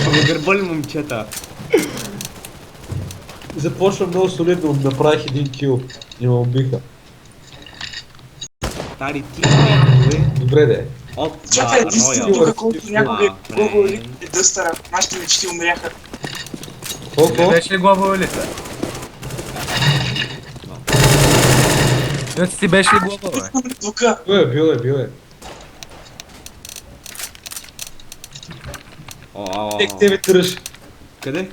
Абе, гърбали момчета. Започна много солидно, направих един кил и ме убиха. Стари ти бе. Добре де. От Това е единствено Роял. тук, колкото някога е глобал елит и дъстъра. Нашите мечти умряха. Колко? Не беше ли глава елита? Ти беше ли глава, бе? Тук. Бил е. Тек тебе тръж. Къде?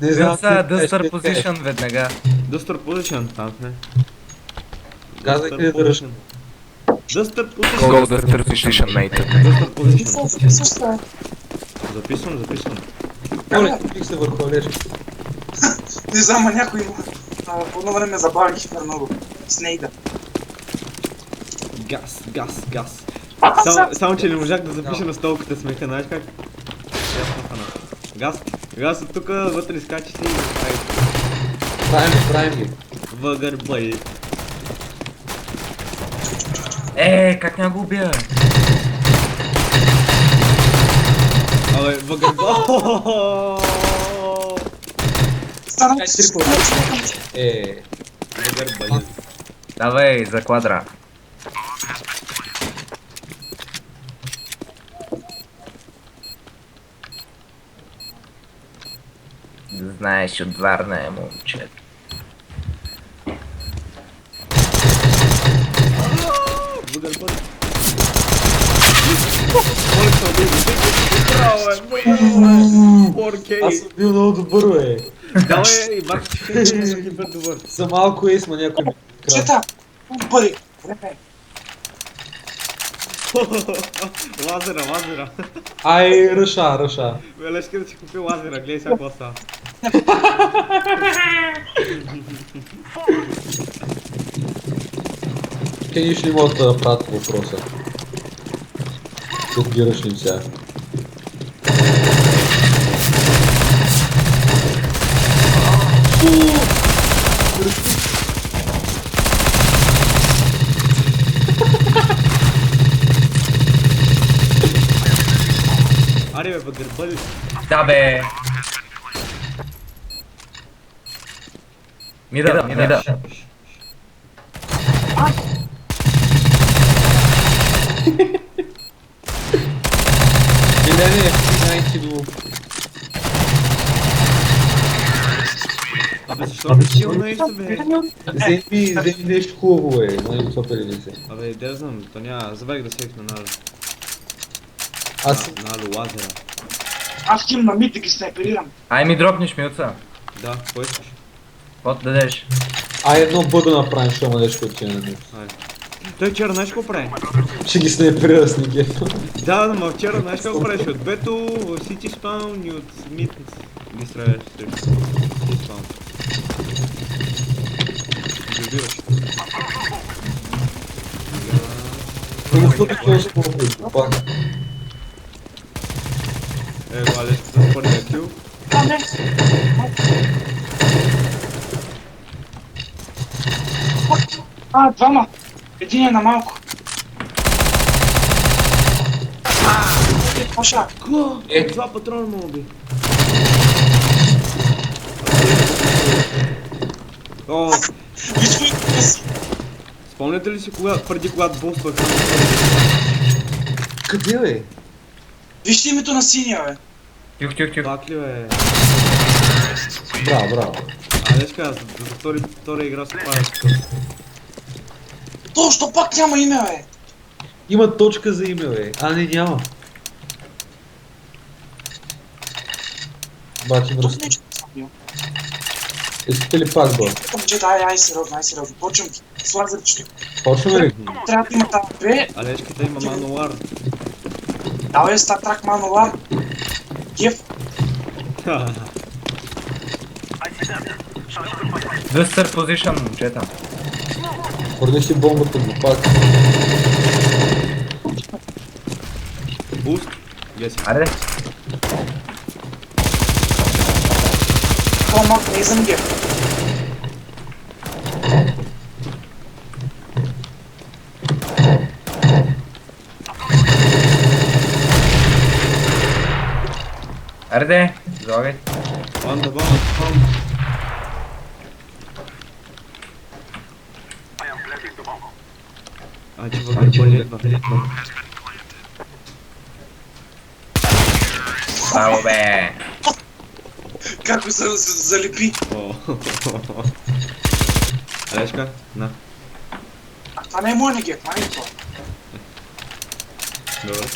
Не Бил знам. са Duster Position веднага. Duster Position, там сме. Казах ли да тръж? Duster Position. Go Duster Position, mate. Duster Position. Също Записвам. Оле, пих се върху алежки. не знам, а някой по едно време забави хитър много. Снейда. Газ. Само че не можах да запиша на столката смеха, знаеш как? Газ от тук вътре изкачи си и Правим ги. въгърбай. Как няма го убия? Абе, въгърбай. Стана Въгърбай. Давай, за квадра. Да знаеш, от Варна е момче. Въгърбай. Браво, бе! 4K! Аз съм бил много добър, бе. Давай, бак, ще е хипер добър. За малко ейсма някой ми крал. Чета! Бъде! Време! Лазера. Ай, ръша. Бележка да си купи лазера, гледай сега какво става. Те нищо не могат да правят въпроса. Тук ги ръшним сега. Аре бе, въгърбали. Да бе! Мида. Милене, ти до... Абе, защо не си нещо, бе? Вземи нещо хубаво, бе. Нали, сопели ли се? Абе, да знам, то няма, забравих да сейфна на Аз... лазера. Аз хим на мид да ги снайперирам. Ай ми дропнеш милца. Да, кой искаш? От дадеш. Ай, едно Б да направим, що младежко отива на него. Айде. Той вчера знаеш какво прави? Ще ги снайперира с Нике. Да, но вчера знаеш какво правиш? От бето в City Spawn и от Mid ги стреляш срещу City Spawn. Ги убиваш. Много пъти това ще помогне, пак. Валешката с първия кил. Двама! Един е на малко. Паша! Два патрона му уби. О, Виж го си! спомняте ли си преди когато боствах? Къде, бе? Вижте името на синия, бе! Тюх. Пак ли бе? Браво. Дечка, за втора игра се правя такъв. Точно пак няма име, бе! Има точка за име, бе. А, не, няма. Бати Тук мръсна. нещо съм бил. Искате ли пак, бе? Момчета, ай, сериозно. Почвам с лазерчето. Почваме ли? Трябва да има там две. Алешката има мануар. Давай Star Trek Manowar. Кеф. Duster Position, момчета. Върни си бомбата го пак. Буст. Геси. Аре, По-малко не съм геф. Аре, залагай. On the bomb. А че въгърбъл идва? Браво, бе. Как го залепи? О. Алешка, на. А това не е мой негет, май е това. Добре.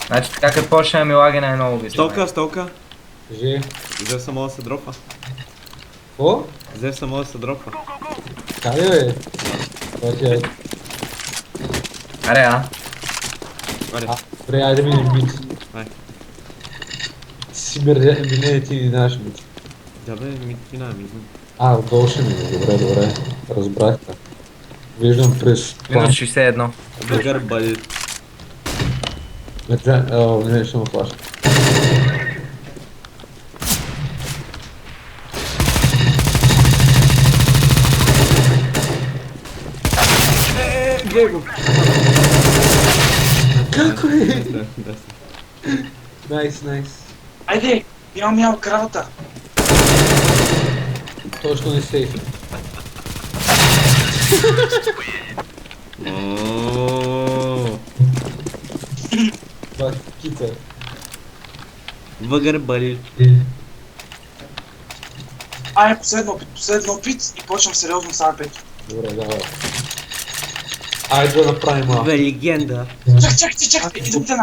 Значи така като почне да ми лаги най-много обича. Столка. Кажи. Взев само да се дропа. О? Взев само да се дропа. Къде бе? Окей. Аре, а? Аре, Добре, айде минем бит. ай. Си мине ти наш бит. Да бе, минаваме. А, отдолу ще мине. Добре. Разбрах те. Виждам през Минус 61. Въгърбъл. Не, ще му флаш. Гледай го. Како е? Да. Найс. Айде, мяу кравата. Точно не сейф. Ооо. Това кица. Въгърбъл. Айде, последно опит и почвам сериозно с АП. Добре, давай. Айде да направим малко. Легенда. Чакайте, идвайте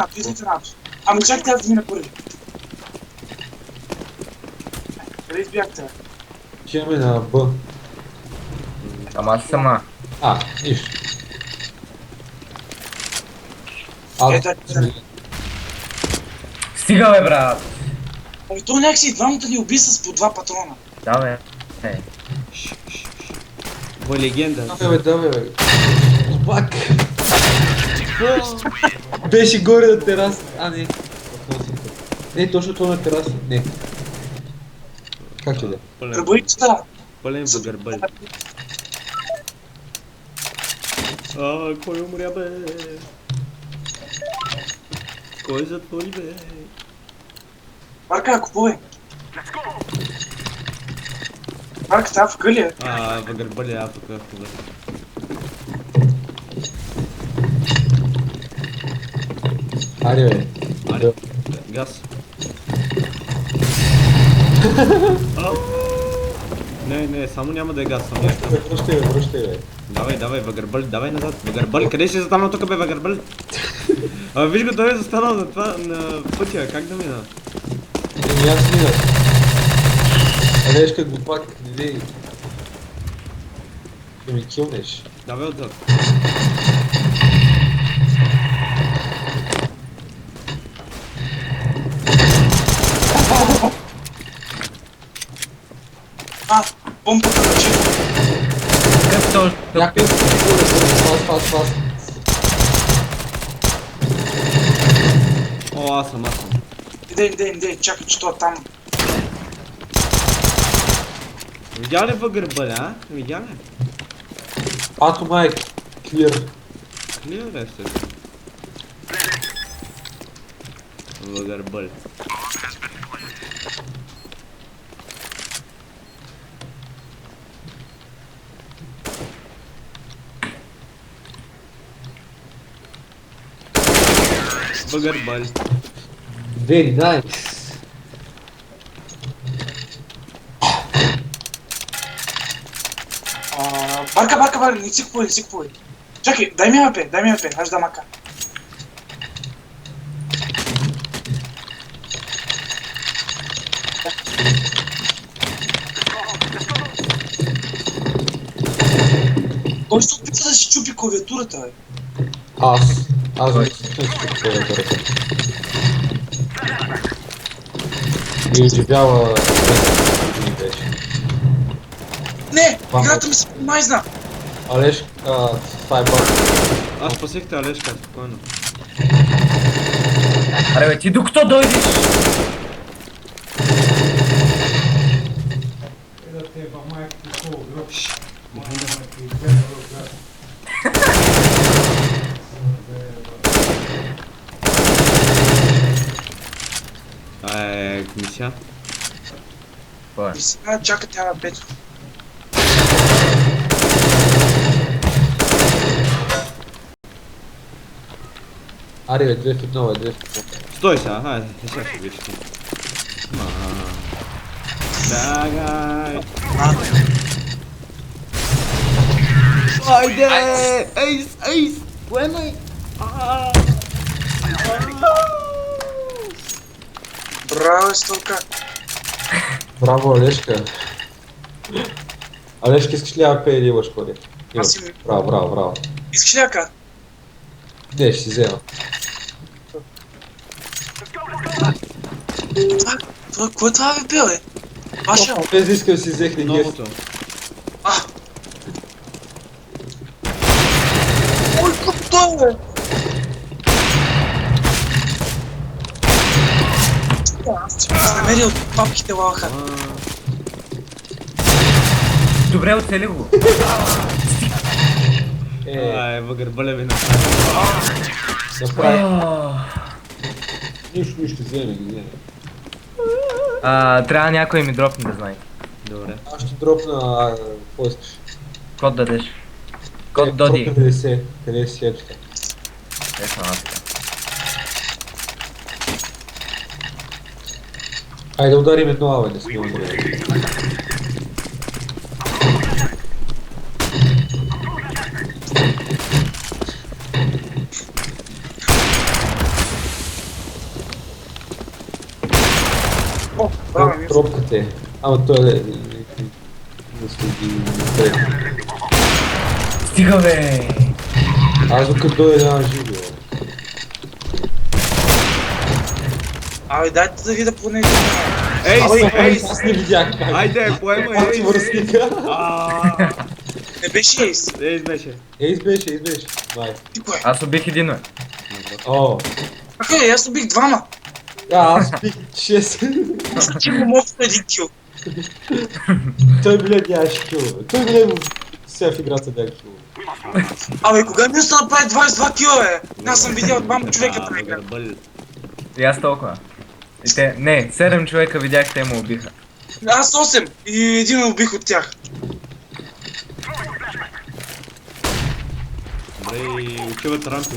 над. Ами чакайте аз да мина първи. Къде избягте? Чеме на Б. Ама аз съм на. Нищо. Ето. Стига, бе, брат. Ами то някакси двамата ни уби с по 2 патрона. Да, бе. Во легенда. Давай, бе. Пак. Беше горе на тераса. Не. Не, точно това на тераса. Не. Как ще да? Пребоичета. Пълен въгърбъл. Кой умря, бе? Кой затвори, бе? Марка, купувай. Марка, тази в ли е? Въгърбъл е АФК. Аре, бе. Аре, газ. Не, само няма да е газ, само нещо. Връщай, бе. Давай, въгърбъл, давай назад. Въгърбъл, къде си застанал тук, бе, въгърбъл? Виж го, той е застанал на това, на пътя, как да мина? Аз мина. Алешка глупак, иди. Ще ми килнеш. Давай отзад. Помпата на чифа. Къв то? Някой фас. О, аз съм. Иде, чакай, че това там. Видя ли въгърбъл, а? Видя ли? Пато майк, клир. Клир е се. Въгърбъл. Въгърбъл. Very nice. Барка, не си купувай. Чакай, дай ми АП, аз дам АК. Кой ще опита да си чупи клавиатурата, бе? Аз не съм спокоен. И изживява 10 години вече. Не! Играта ми се майзна! Алеш, това е баг. Аз спасих те, Алешка, спокойно. Аре, бе, ти докато дойдеш? Това е мисия. Кой е? И сега чака тя на Петро. Аре, бе, 2 фит нова, 2 фит нова. Стой сега, айде, сега ще видиш ти. Бягай! Айде! Ейс, ейс! Поемай! Браво, Столка. Браво, Алешка. Алешка, искаш ли АП или имаш коли? Аз имам. Браво, браво, браво. Искаш ли яка? Не, ще си взема. Кой е това бе, бе? Ваша? Без да искам да си взех ли гест. Новото. А! Ой, какво бе? Аз ще намерил от папките лаха. Добре, оцели го. Ай, въгърбъля ви Направи. Нищо, вземе ги, вземе. Трябва някой ми дропне да знае. Добре. Аз ще дропна, какво искаш? Код дадеш. Код Доди. Дропна 50, къде е сетка? Ето аз. Айде да ударим едно аве, не сме ударили. О, браво, ми. Тропката е. Ама той е... Не следи... Стига бе! Аз докато дойде няма живи, бе. Абе, дайте да видя поне. Ейс, ейс! Аз не видях как. Айде, поемай, Аз ти ейс! връзника. Не беше ейс. Ейс беше. Ейс беше. Май. Ти кой? Аз убих един, бе. О. Аха, аз убих двама. Аз бих 6. Аз ти го мога да един кил. Той блед нямаше кил, бе. Той блед сега в играта бях кил. Абе, кога ми остана прави 22 кила, бе? Аз съм видял двама човека прави. Въгърбъл. И аз толкова. И те, не, 7 човека видях, те му убиха. Аз 8 и един убих от тях. Добре, и отиват рампи.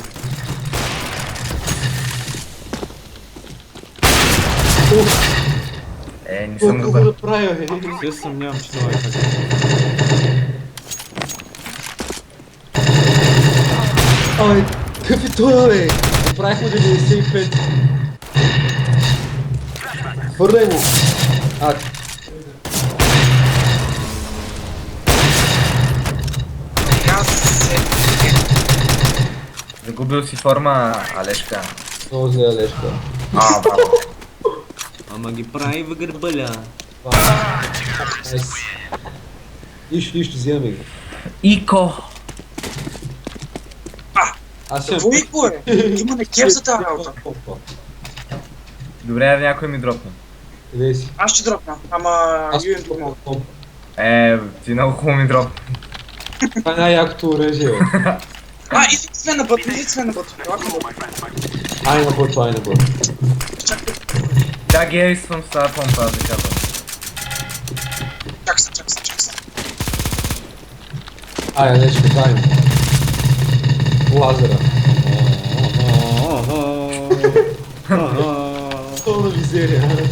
Не съм Какво добър. да правя, бе? Се съмнявам, че това е така. Ай, какъв е това, бе? Направихме 95. Хвърляй му. Аз се... Загубил си форма, Алешка. Много зле, Алешка. Браво. Ама ги прави въгърбъля. Найс. Нищо, вземаме ги. Ико! Аз съм... Какво ико е? Има не кеф за тази работа. Добре, някой ми дропне. Къде си? Аз ще дропна, ама Аз Юен помога. Ти много хубаво ми дроп. Това е най-якото оръжие, бе. Излизай сме на бът, излизай сме на бът. Ай на бот. Чакай, Да, ги ейсвам с тази помпа, аз ви казвам. чакай се. Ай, Алешка, дай му. Лазера. Пълна мизерия.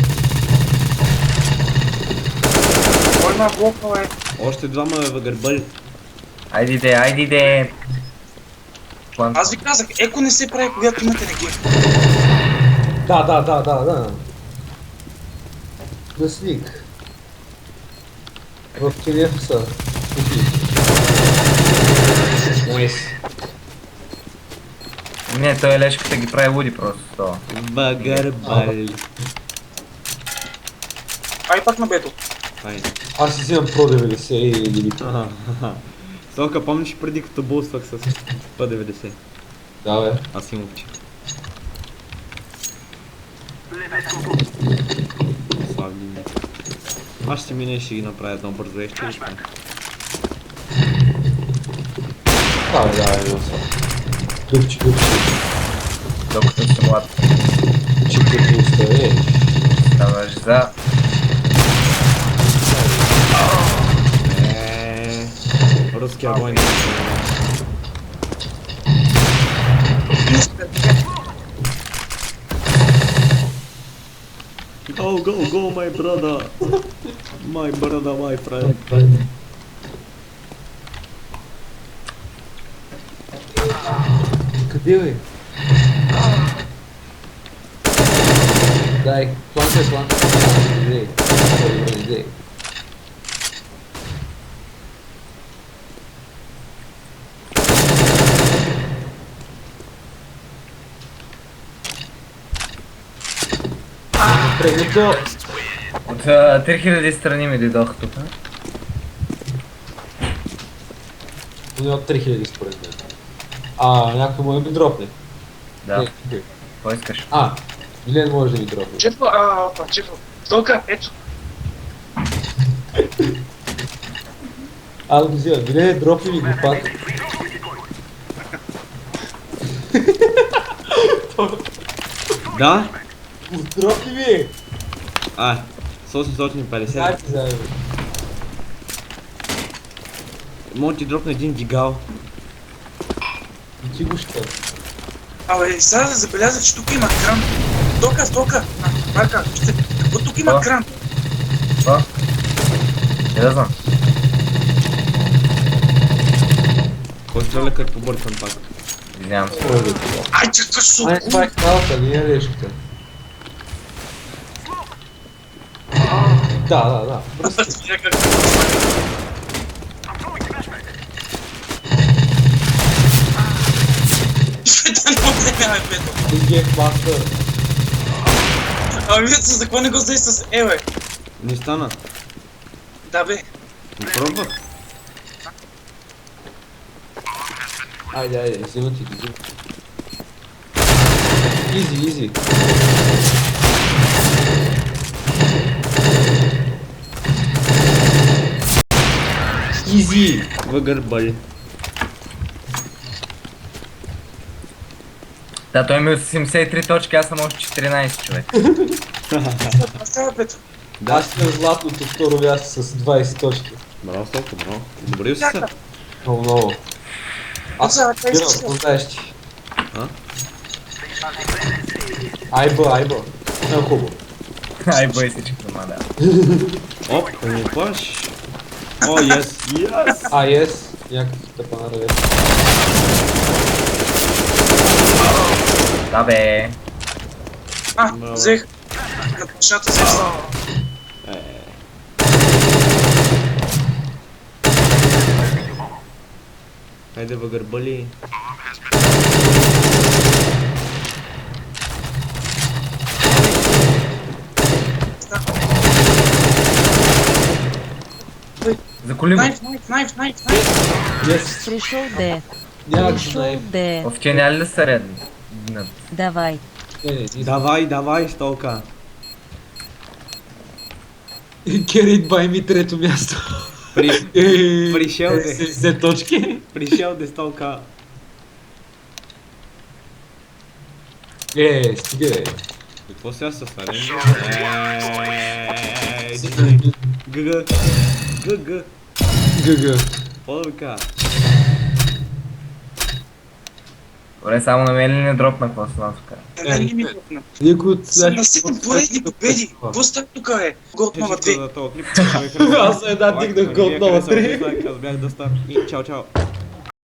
Кой ме блокнал е? Още двама въгърбъли. Айде. План. Аз ви казах, еко не се прави, когато имате неги. Да. Гласник. В телеф са. Найс. Не, той Лешката ги прави луди просто. Това. Въгърбъл. Ай пак на бето. Айде. Аз си вземам Pro 90 или... Солка, помниш преди като булствах с P90? Да, бе. Аз им учи. Славни. Аз ще мине и ще ги направя едно бързо и ще виждам. Да, бе, Дупчи. Докато си млад. Чики пуста, За... Руския война. Go, go, go, my brother. My brother, my friend. Къде бе? Дай, планка. Иди. Иди. Прегнато. От 3000 страни ми дойдох тук. Не от 3000 според мен. Някой може да ми дропне. Да, Не. какво искаш? Милен може да ми дропне. Чефо, чефо. Тока, ето. Аз го взимам. Милен дропни ми го пак. Да? Дропни ми! С 850. Знаете заедно. Мога ти дропна един дигал. И ти го ще. Абе, сега да забеляза, че тук има кран. Тока. Марка, от тук има кран. Какво? Не да знам. Кой стреля като побъркан пак? Извинявам се. Ай, какъв супер. Това е калата, не е решката. Да. Гейм мастер. Ами вие за какво не го взе с бе? Не стана. Да бе. Не пробвах. Айде, взимате ги. Изи. Изи! Въгърбали. Да, той ми е 83 точки, аз съм още 14 човек. Това става, Петро. Аз съм златното второ място с 20 точки. Браво, Столка, браво. Добрил си се. Много. Аз За спирам, 20 какво знаеш ти? А? Айба. Много хубаво. Ай, бъй си, че дома, да. Оп, не плаш. О, yes. Yes. Някакъв тъпанар вече. Да бе. Браво. Взех. На плашата взех. Хайде въгърбали. Заколи го. Найф. Yes. Пришел Д. Някакъв Пришел наив. Д. В тя няма ли да са редни? Давай. Давай, Столка. Carried by me трето място. Пришел де. 70 точки. Пришел де, Столка. Стига бе. Какво сега са сварени? ГГ. Какво да ви кажа? Добре, само на мен ли не дропна какво се нас кара? Не ми дропна. Никой от Са на 7 поредни победи. Какво става тук, бе? Гол нова 2. Аз Аз една дигнах гол нова 3. Аз бях да стар. И чао.